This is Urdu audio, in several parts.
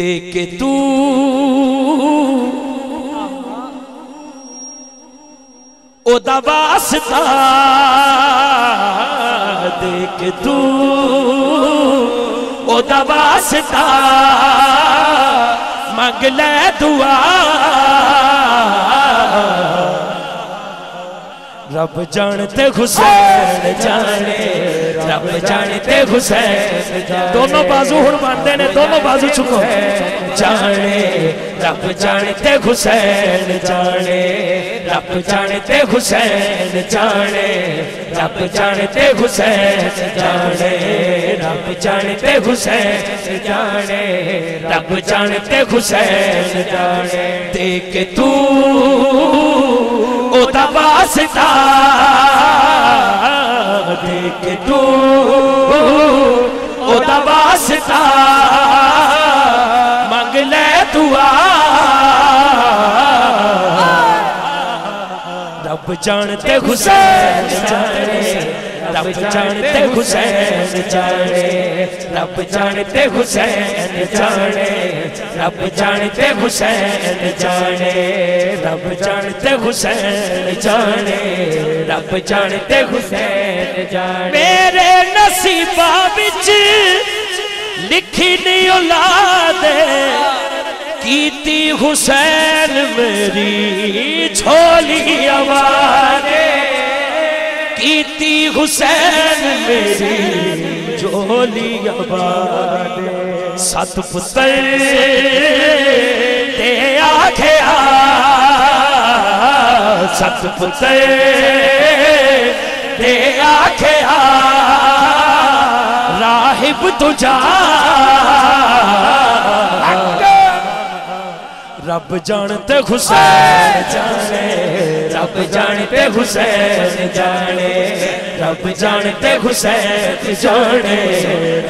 دیکھ تو او دا واسطہ دیکھ تو او دا واسطہ مانگ لے دعا رب جانتے حسین جانے رب جانتے حسین جانے دونوں بازو ہن باندھے نے دونوں بازو چکو جانے رب جانتے حسین جانے رب جانتے حسین جانے رب جانتے حسین جانے رب جانتے حسین جانے رب جانتے حسین جانے دیکھ تو او دا واسطہ دیکھ تو او دا واسطہ مانگ لے دعا رب جانتے حسین جانے رب جانتے حسین جانے رب جانتے حسین جانے رب جانتے حسین جانے رب جانتے حسین جانے رب جانتے حسین جانے میرے نصیبہ بچ لکھی نہیں اولاد کیتی حسین میری جھولی آوارے کیتی حسین میری جھولی آوارے سات پتر دے آگے سات پتر دے آگے راہب تجھا رب جانتے حسین جانے رب جانتے حسین جانے رب جانتے حسین جانے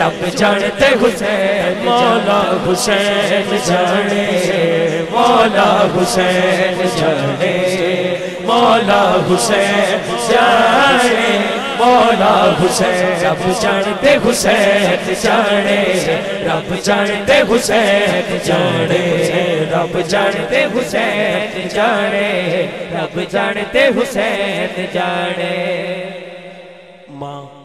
رب جانتے حسین مولا حسین جانے مولا حسین جانے مولا حسین جانے مولا حسین رب جانتے حسین جانے رب جانتے حسین جانے رب جانتے حسین جانے رب جانتے حسین جانے ماں